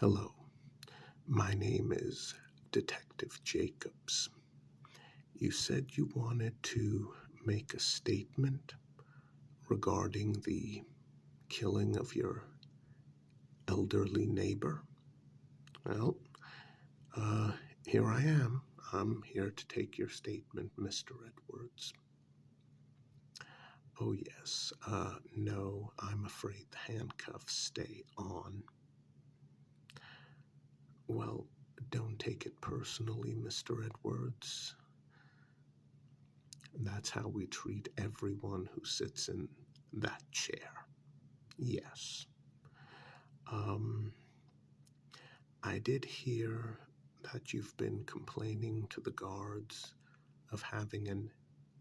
Hello, my name is Detective Jacobs. You said you wanted to make a statement regarding the killing of your elderly neighbor. Well, uh, here I am. I'm here to take your statement, Mr. Edwards. Oh, yes. No, I'm afraid the handcuffs stay on. Well, don't take it personally, Mr. Edwards. That's how we treat everyone who sits in that chair. Yes. Um, I did hear that you've been complaining to the guards of having an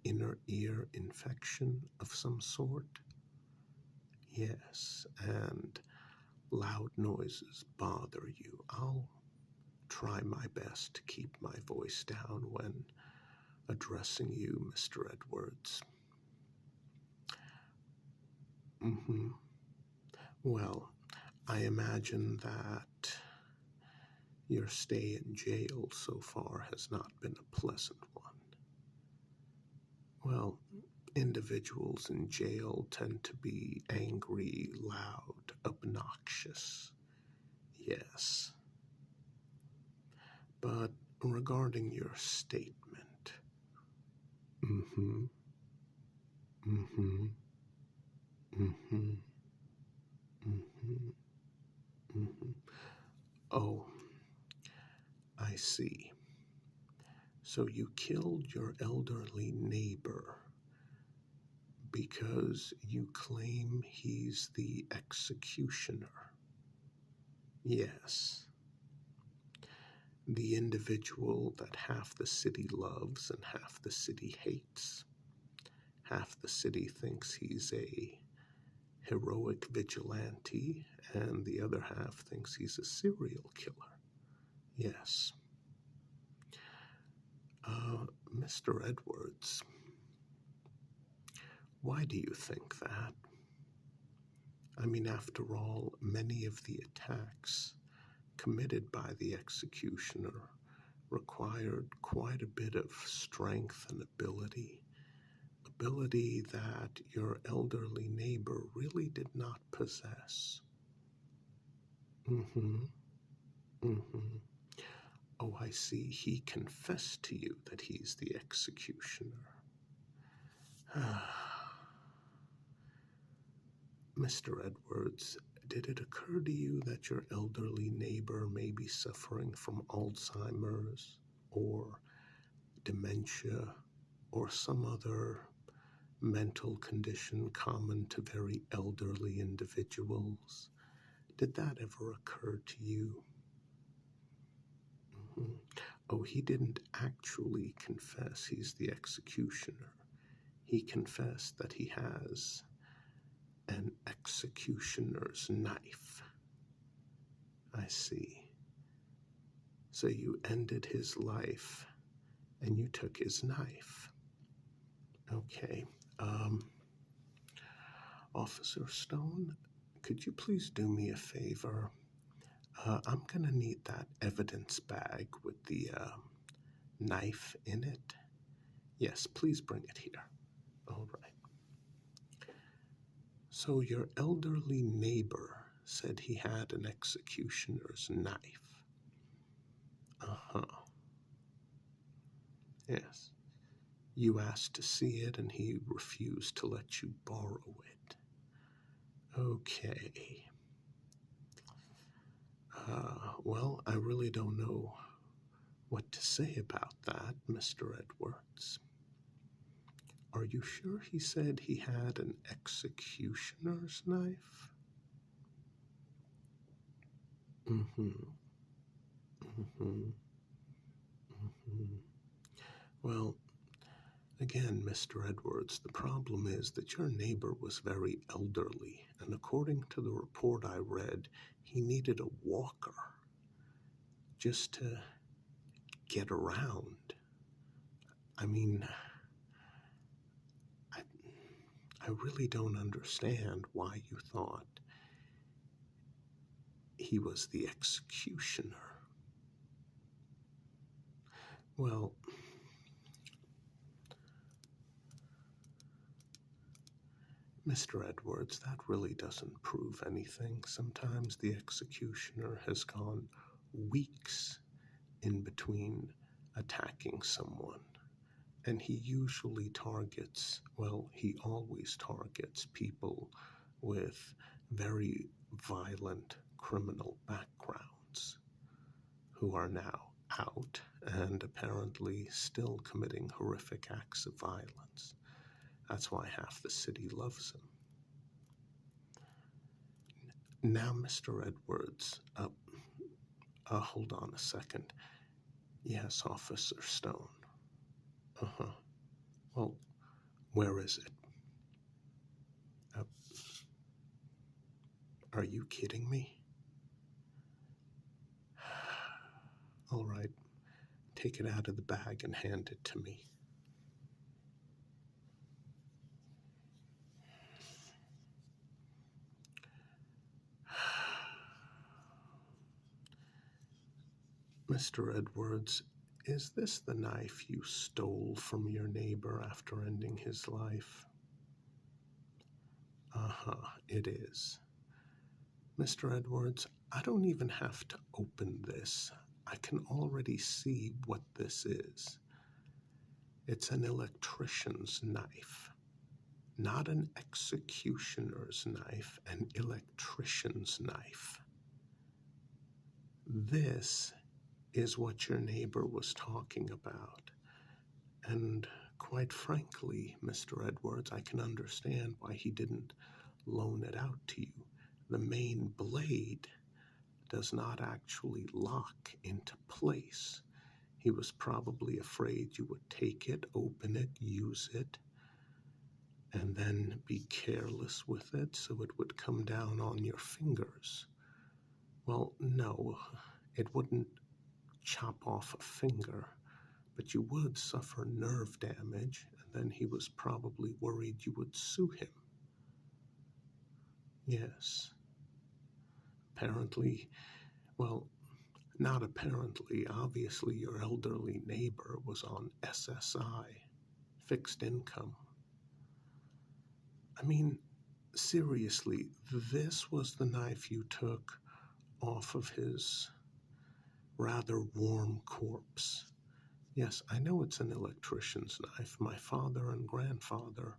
inner ear infection of some sort. Yes, and loud noises bother you. I'll try my best to keep my voice down when addressing you, Mr. Edwards. Mm-hmm. Well, I imagine that your stay in jail so far has not been a pleasant one. Well, individuals in jail tend to be angry, loud, obnoxious. Yes. But regarding your statement, mm-hmm, mm-hmm, mm-hmm, mm-hmm, mm-hmm. Oh, I see. So you killed your elderly neighbor because you claim he's the executioner. Yes. The individual that half the city loves and half the city hates. Half the city thinks he's a heroic vigilante, and the other half thinks he's a serial killer. Yes. Mr. Edwards, why do you think that? I mean, after all, many of the attacks committed by the executioner required quite a bit of strength and ability that your elderly neighbor really did not possess. Mm-hmm. Mm-hmm. Oh, I see. He confessed to you that he's the executioner. Mr. Edwards, did it occur to you that your elderly neighbor may be suffering from Alzheimer's or dementia or some other mental condition common to very elderly individuals? Did that ever occur to you? Mhm. Oh, he didn't actually confess he's the executioner. He confessed that he has an executioner's knife. I see. So you ended his life and you took his knife. Okay. Officer Stone, could you please do me a favor? I'm going to need that evidence bag with the knife in it. Yes, please bring it here. All right. So your elderly neighbor said he had an executioner's knife. Uh-huh. Yes. You asked to see it and he refused to let you borrow it. Okay. Well, I really don't know what to say about that, Mr. Edwards. Are you sure he said he had an executioner's knife? Mm-hmm. Mm-hmm. Mm-hmm. Well, again, Mr. Edwards, the problem is that your neighbor was very elderly, and according to the report I read, he needed a walker just to get around. I mean, I, I really don't understand why you thought he was the executioner. Well, Mr. Edwards, that really doesn't prove anything. Sometimes the executioner has gone weeks in between attacking someone. And he usually targets, well, he always targets people with very violent criminal backgrounds who are now out and apparently still committing horrific acts of violence. That's why half the city loves him. Now, Mr. Edwards, hold on a second. Yes, Officer Stone. Uh-huh. Well, where is it? Are you kidding me? All right, take it out of the bag and hand it to me. Mr. Edwards, is this the knife you stole from your neighbor after ending his life? Uh-huh, it is. Mr. Edwards, I don't even have to open this. I can already see what this is. It's an electrician's knife. Not an executioner's knife, an electrician's knife. This is what your neighbor was talking about. And quite frankly, Mr. Edwards, I can understand why he didn't loan it out to you. The main blade does not actually lock into place. He was probably afraid you would take it, open it, use it, and then be careless with it so it would come down on your fingers. Well, no, it wouldn't chop off a finger, but you would suffer nerve damage, and then he was probably worried you would sue him. Yes. Apparently, well, not apparently, obviously your elderly neighbor was on SSI, fixed income. I mean, seriously, this was the knife you took off of his rather warm corpse. Yes, I know it's an electrician's knife. My father and grandfather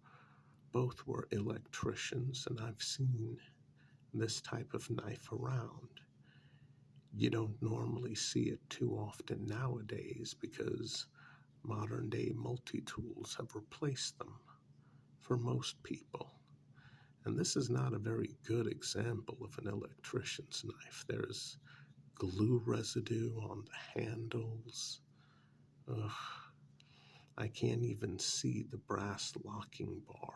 both were electricians, and I've seen this type of knife around. You don't normally see it too often nowadays because modern-day multi-tools have replaced them for most people. And this is not a very good example of an electrician's knife. There's glue residue on the handles. Ugh, I can't even see the brass locking bar.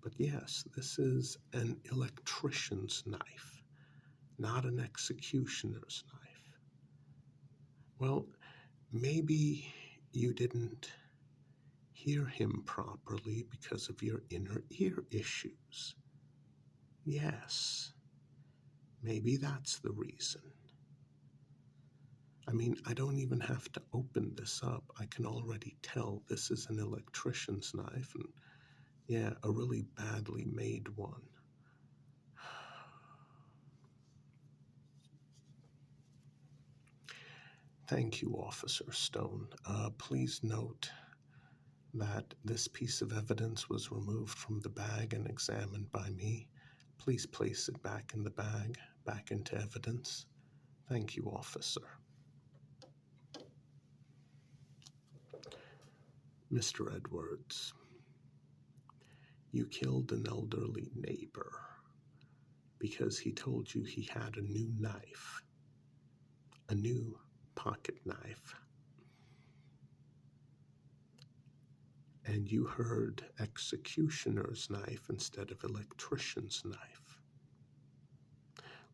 But yes, this is an electrician's knife, not an executioner's knife. Well, maybe you didn't hear him properly because of your inner ear issues. Yes, maybe that's the reason. I mean, I don't even have to open this up. I can already tell this is an electrician's knife, and yeah, a really badly made one. Thank you, Officer Stone. Please note that this piece of evidence was removed from the bag and examined by me. Please place it back in the bag, back into evidence. Thank you, officer. Mr. Edwards, you killed an elderly neighbor because he told you he had a new knife, a new pocket knife. And you heard executioner's knife instead of electrician's knife.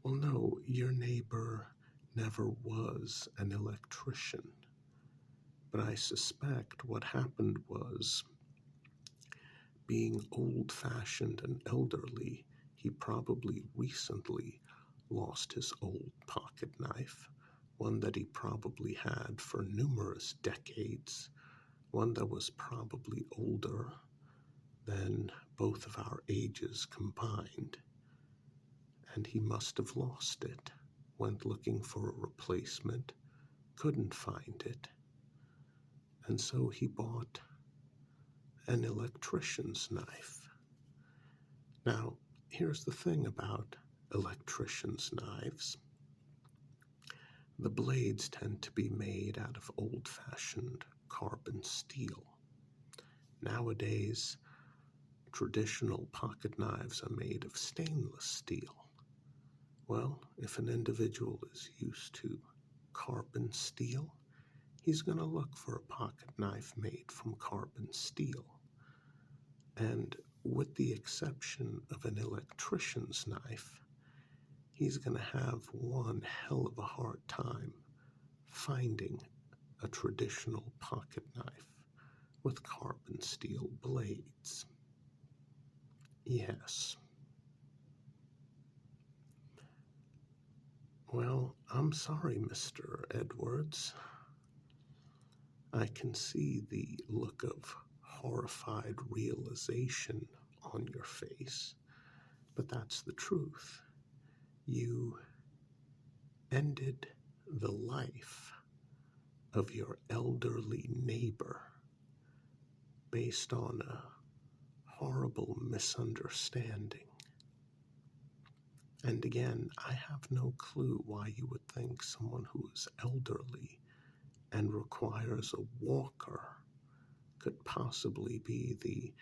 Well, no, your neighbor never was an electrician. But I suspect what happened was, being old-fashioned and elderly, he probably recently lost his old pocket knife, one that he probably had for numerous decades, one that was probably older than both of our ages combined. And he must have lost it, went looking for a replacement, couldn't find it, and so he bought an electrician's knife. Now, here's the thing about electrician's knives. The blades tend to be made out of old-fashioned carbon steel. Nowadays, traditional pocket knives are made of stainless steel. Well, if an individual is used to carbon steel, he's going to look for a pocket knife made from carbon steel. And with the exception of an electrician's knife, he's going to have one hell of a hard time finding a traditional pocket knife with carbon steel blades. Yes. Well, I'm sorry, Mr. Edwards. I can see the look of horrified realization on your face, but that's the truth. You ended the life of your elderly neighbor based on a horrible misunderstanding. And again, I have no clue why you would think someone who is elderly and requires a walker could possibly be the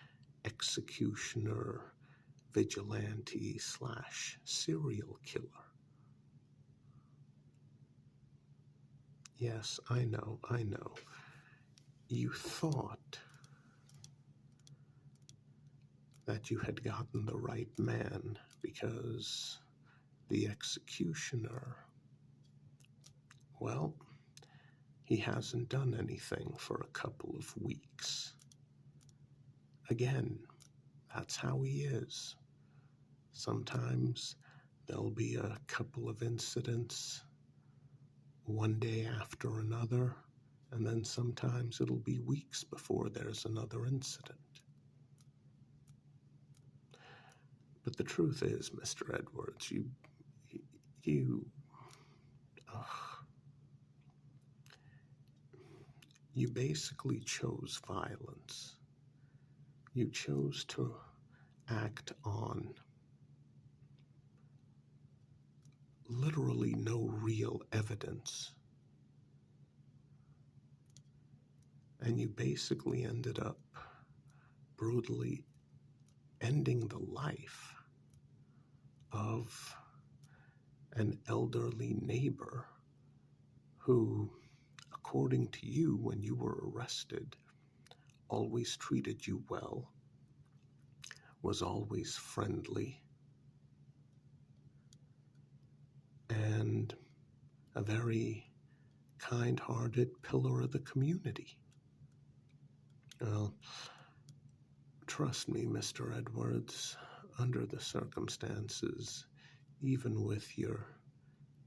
executioner, vigilante / serial killer. Yes, I know. You thought that you had gotten the right man because the executioner, well, he hasn't done anything for a couple of weeks. Again, that's how he is. Sometimes there'll be a couple of incidents one day after another, and then sometimes it'll be weeks before there's another incident. But the truth is, Mr. Edwards, you basically chose violence. You chose to act on literally no real evidence. And you basically ended up brutally ending the life of an elderly neighbor who, according to you, when you were arrested, always treated you well, was always friendly, and a very kind-hearted pillar of the community. Well, trust me, Mr. Edwards, under the circumstances, even with your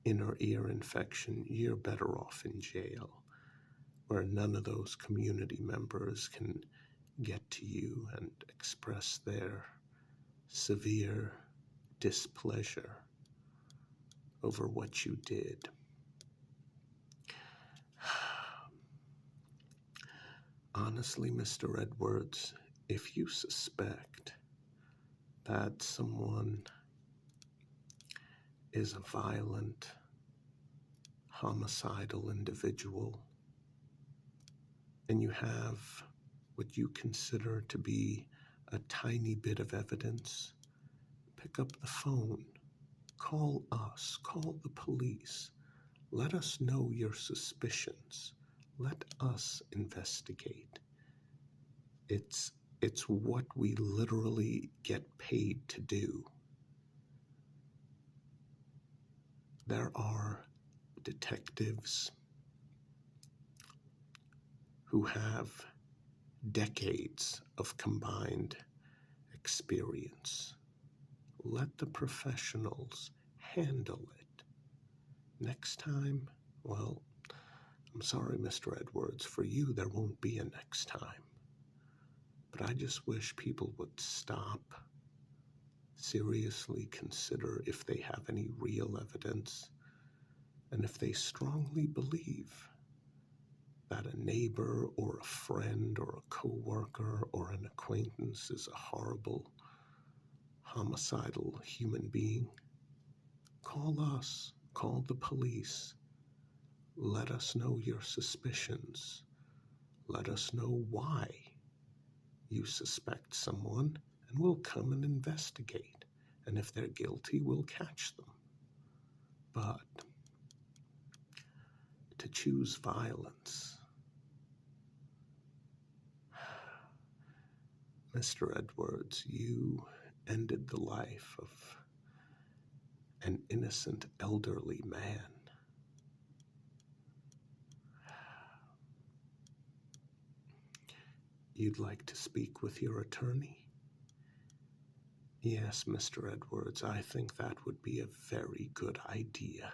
inner ear infection, you're better off in jail, where none of those community members can get to you and express their severe displeasure over what you did. Honestly, Mr. Edwards, if you suspect that someone is a violent, homicidal individual, and you have what you consider to be a tiny bit of evidence, pick up the phone, call us, call the police, let us know your suspicions, let us investigate. It's what we literally get paid to do. There are detectives who have decades of combined experience. Let the professionals handle it. Next time, well, I'm sorry, Mr. Edwards, for you there won't be a next time. But I just wish people would stop, seriously consider if they have any real evidence, and if they strongly believe that a neighbor or a friend or a coworker or an acquaintance is a horrible, homicidal human being, call us, call the police. Let us know your suspicions. Let us know why you suspect someone, and we'll come and investigate. And if they're guilty, we'll catch them. But to choose violence, Mr. Edwards, you ended the life of an innocent elderly man. You'd like to speak with your attorney? Yes, Mr. Edwards, I think that would be a very good idea.